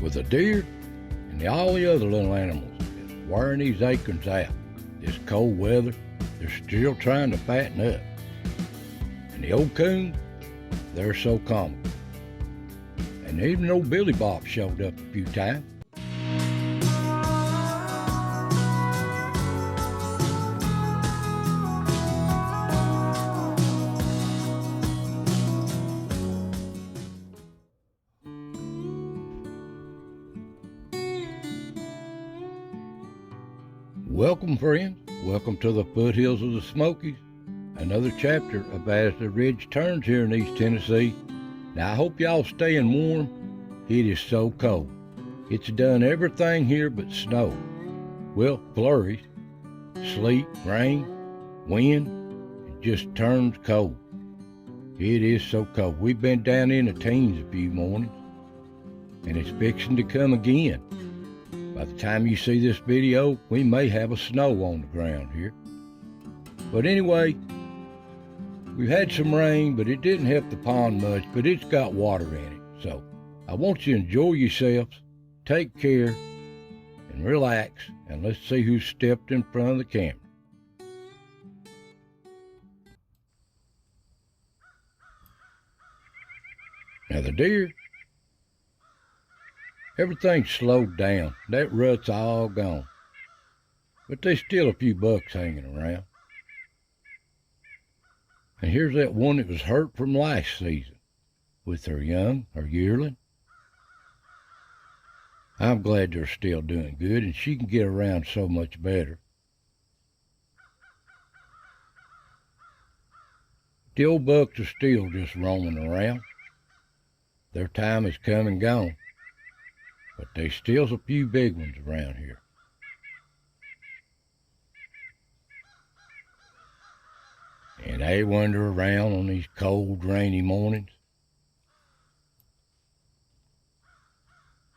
with the deer and all the other little animals is wearing these acorns out. This cold weather, they're still trying to fatten up. And the old coons, they're so comical. And even old Billy Bob showed up a few times. Welcome, friends. Welcome to the foothills of the Smokies. Another chapter of as the ridge turns here in East Tennessee. Now, I hope y'all staying warm. It is so cold. It's done everything here but snow. Well, flurries, sleet, rain, wind. It just turns cold. It is so cold. We've been down in the teens a few mornings, and it's fixing to come again. By the time you see this video, we may have a snow on the ground here. But anyway, we've had some rain, but it didn't help the pond much, but it's got water in it. So I want you to enjoy yourselves, take care, and relax, and let's see who stepped in front of the camera. Now the deer, everything's slowed down. That rut's all gone. But there's still a few bucks hanging around. And here's that one that was hurt from last season with her young, her yearling. I'm glad they're still doing good, and she can get around so much better. The old bucks are still just roaming around. Their time has come and gone. But there's still a few big ones around here. And they wander around on these cold, rainy mornings,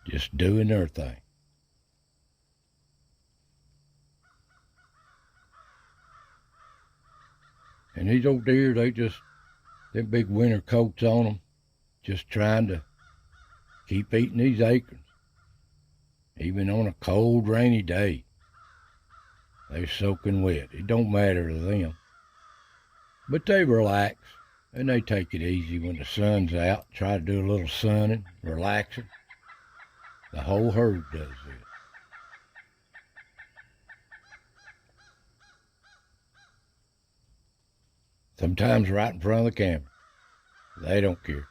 just doing their thing. And these old deer, them big winter coats on them, just trying to keep eating these acorns. Even on a cold, rainy day, they're soaking wet. It don't matter to them. But they relax, and they take it easy when the sun's out, try to do a little sunning, relaxing. The whole herd does it. Sometimes right in front of the camera. They don't care.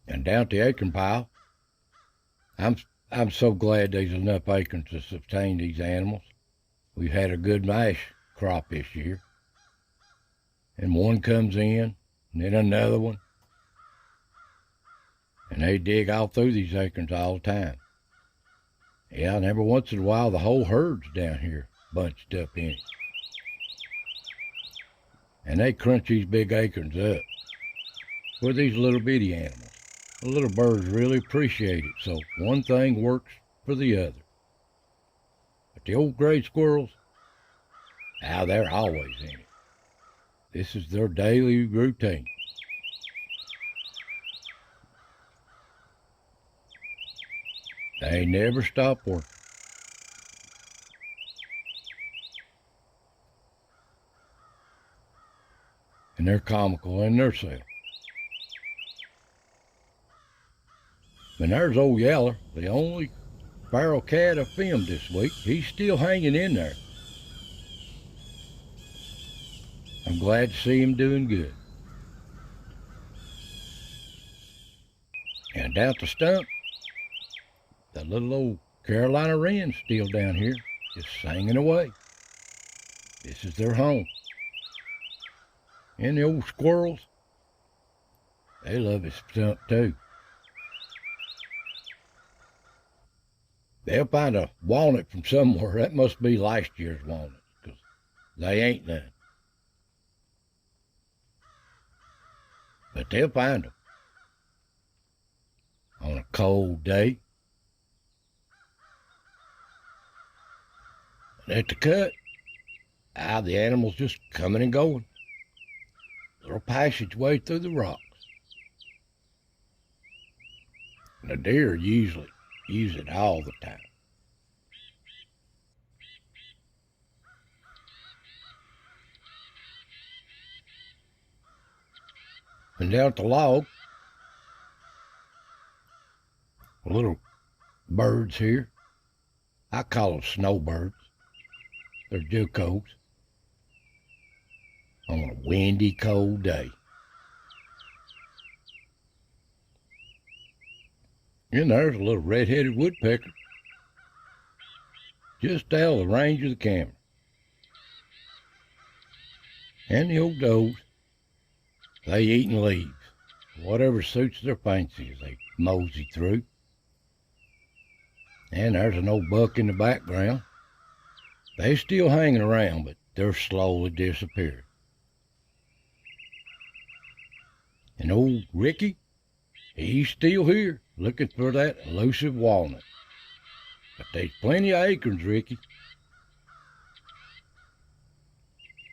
And down at the acorn pile, I'm so glad there's enough acorns to sustain these animals. We've had a good mash crop this year. And one comes in, and then another one. And they dig all through these acorns all the time. Yeah, and every once in a while, the whole herd's down here bunched up in it. And they crunch these big acorns up for these little bitty animals. The little birds really appreciate it, so one thing works for the other. But the old gray squirrels, they're always in it. This is their daily routine. They never stop working. And they're comical in themselves. And there's old Yeller, the only feral cat I filmed this week. He's still hanging in there. I'm glad to see him doing good. And down at the stump, the little old Carolina wren's still down here, just singing away. This is their home. And the old squirrels, they love his stump too. They'll find a walnut from somewhere. That must be last year's walnuts, because they ain't none. But they'll find them on a cold day. And at the cut, the animals just coming and going. Little passageway through the rocks. The deer usually use it all the time. And down at the log, little birds here. I call them snowbirds. They're jucos on a windy, cold day. And there's a little red-headed woodpecker just out of the range of the camera. And the old does, they eating leaves. Whatever suits their fancy as they mosey through. And there's an old buck in the background. They're still hanging around, but they're slowly disappearing. And old Ricky, he's still here, looking for that elusive walnut. But there's plenty of acorns, Ricky.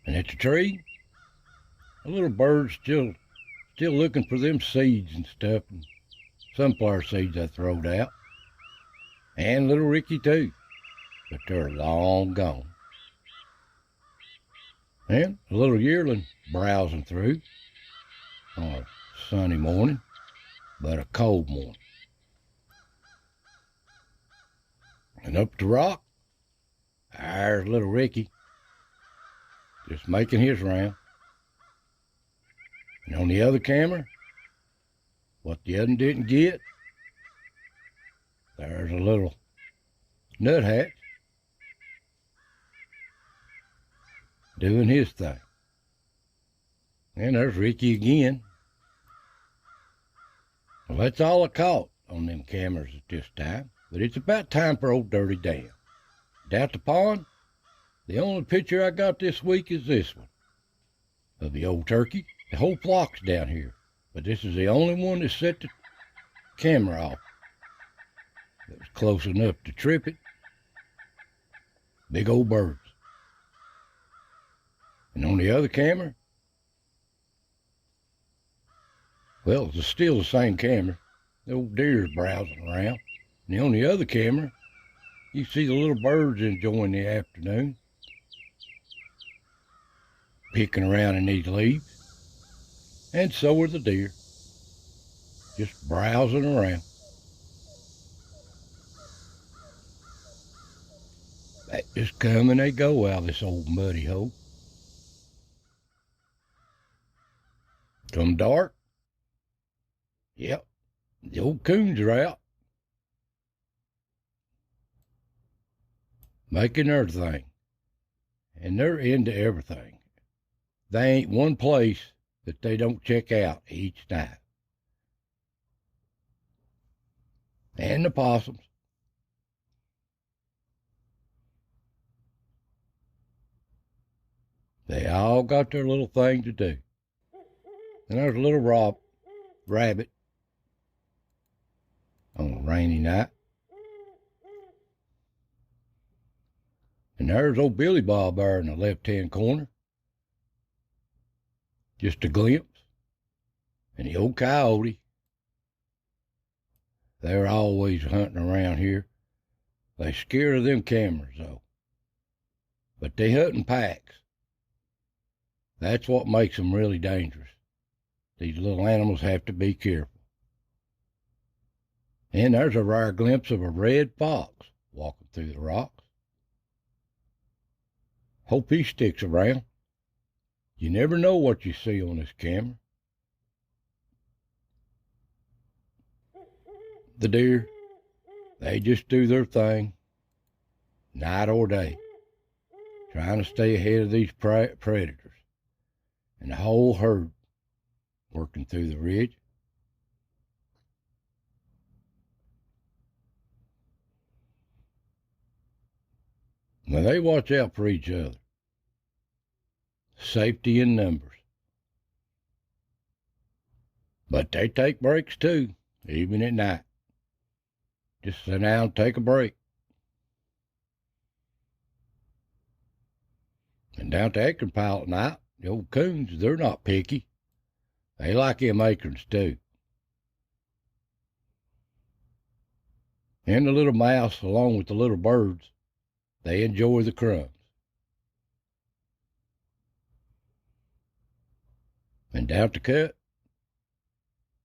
And at the tree, a little bird's still looking for them seeds and stuff, and sunflower seeds I throwed out. And little Ricky too, but they're long gone. And a little yearling browsing through on a sunny morning, but a cold morning. And up the rock, there's little Ricky, just making his round. And on the other camera, what the other didn't get, there's a little nuthatch doing his thing. And there's Ricky again. Well, that's all I caught on them cameras at this time. But it's about time for old Dirty Dan. Down at the pond, the only picture I got this week is this one of the old turkey. The whole flock's down here, but this is the only one that set the camera off. That was close enough to trip it. Big old birds. And on the other camera, well, it's still the same camera. The old deer's browsing around. And on the other camera, you see the little birds enjoying the afternoon, picking around in these leaves. And so are the deer, just browsing around. They just come and they go out of this old muddy hole. Come dark, yep, the old coons are out, making their thing, and they're into everything. They ain't one place that they don't check out each night. And the possums. They all got their little thing to do. And there's a little rabbit on a rainy night. And there's old Billy Bob there in the left-hand corner. Just a glimpse. And the old coyote. They're always hunting around here. They scared of them cameras, though. But they hunt in packs. That's what makes them really dangerous. These little animals have to be careful. And there's a rare glimpse of a red fox walking through the rocks. Hope he sticks around. You never know what you see on this camera. The deer, they just do their thing, night or day, trying to stay ahead of these predators. And the whole herd working through the ridge. Now they watch out for each other. Safety in numbers. But they take breaks too, even at night. Just sit down and take a break. And down at the acorn pile at night, the old coons, they're not picky. They like them acorns too. And the little mouse, along with the little birds, they enjoy the crumbs. And down the cut,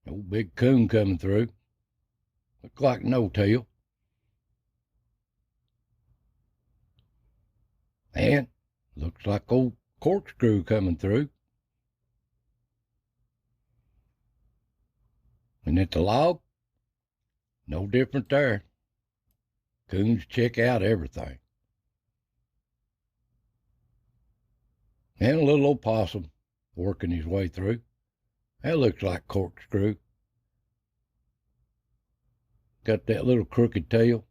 old big coon coming through. Look like no tail. And looks like old corkscrew coming through. And at the log, no different there. Coons check out everything. And a little old possum working his way through. That looks like corkscrew. Got that little crooked tail.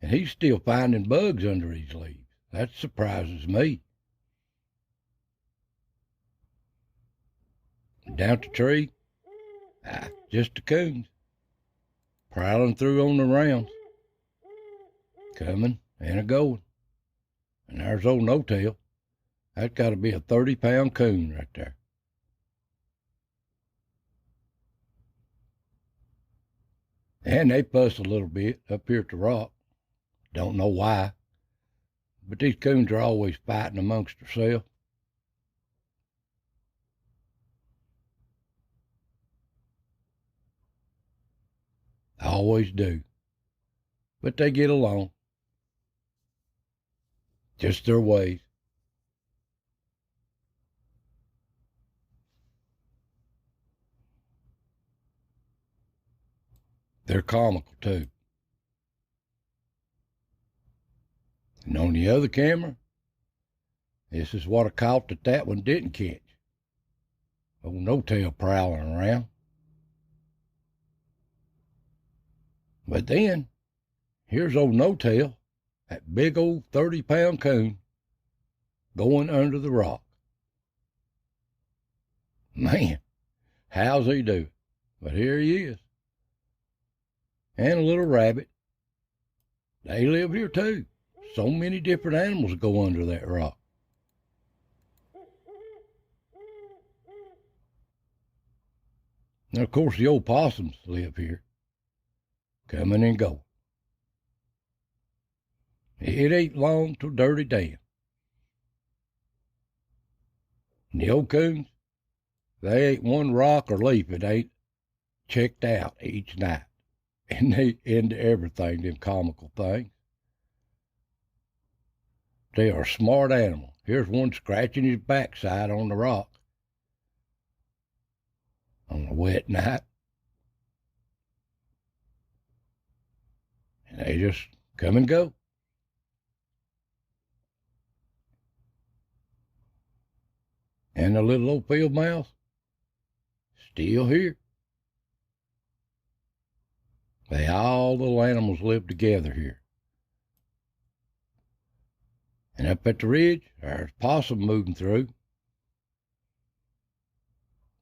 And he's still finding bugs under his leaves. That surprises me. Down the tree, just the coons. Prowling through on the rounds. Coming and a-going. And there's old No-Tail. That's got to be a 30-pound coon right there. And they fuss a little bit up here at the rock. Don't know why. But these coons are always fighting amongst themselves. Always do. But they get along. Just their ways. They're comical too. And on the other camera, this is what I caught that one didn't catch. Old No-Tail prowling around. But then, here's old No-Tail, that big old 30-pound coon, going under the rock. Man, how's he do it? But here he is. And a little rabbit. They live here too. So many different animals go under that rock. And of course the old possums live here. Coming and going. It ain't long till Dirty Dan. And the old coons, they ain't one rock or leaf that ain't checked out each night. And they into everything, them comical things. They are smart animals. Here's one scratching his backside on the rock on a wet night. And they just come and go. And the little old field mouse, still here. All the little animals live together here. And up at the ridge, there's possum moving through.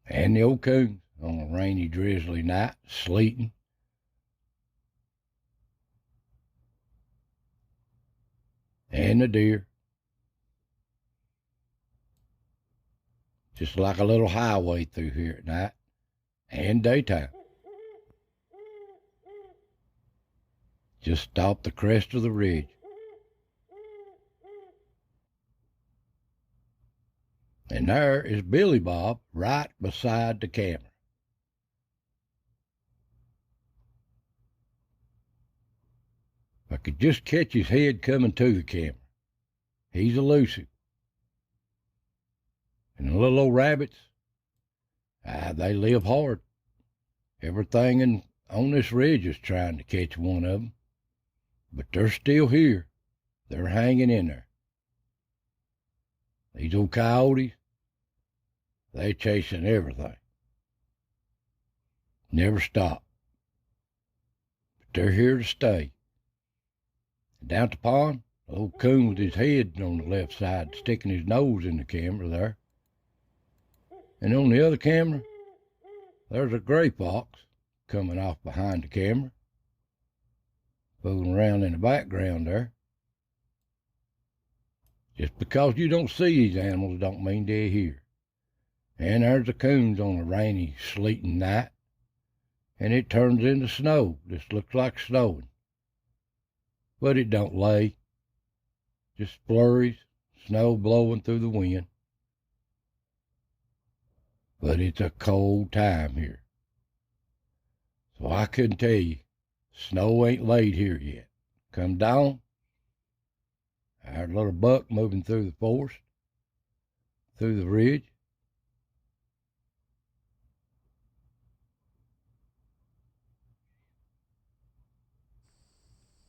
And the old coons on a rainy, drizzly night, sleeting. And the deer. Just like a little highway through here at night and daytime. Just off the crest of the ridge. And there is Billy Bob right beside the camera. If I could just catch his head coming to the camera. He's elusive. And the little old rabbits, they live hard. Everything on this ridge is trying to catch one of them. But they're still here. They're hanging in there. These old coyotes, they chasing everything. Never stop. But they're here to stay. Down at the pond, the old coon with his head on the left side, sticking his nose in the camera there. And on the other camera, there's a gray fox coming off behind the camera. Fooling around in the background there. Just because you don't see these animals don't mean they're here. And there's the coons on a rainy, sleeting night. and it turns into snow. Just looks like snowing. But it don't lay. Just flurries, snow blowing through the wind. But it's a cold time here. So I couldn't tell you, snow ain't laid here yet. Come dawn, our little buck moving through the forest, through the ridge.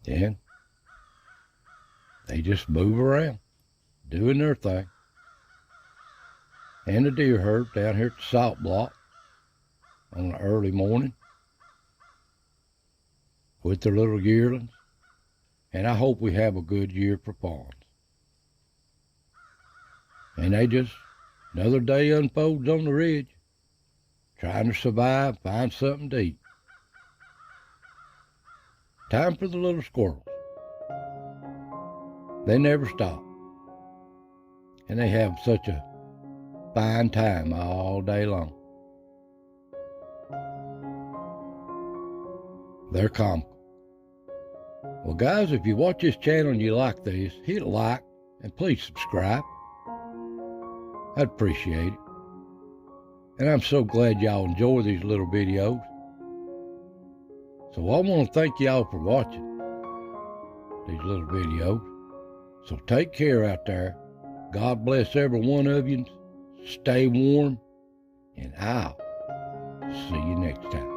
And they just move around, doing their thing. And the deer herd down here at the salt block on an early morning with their little yearlings. And I hope we have a good year for fawns. And they just, another day unfolds on the ridge, trying to survive, find something to eat. Time for the little squirrels. They never stop. And they have such a fine time all day long. They're comical. Well, guys, if you watch this channel and you like this, hit like and please subscribe. I'd appreciate it. And I'm so glad y'all enjoy these little videos. So I want to thank y'all for watching these little videos. So take care out there. God bless every one of you. Stay warm. And I'll see you next time.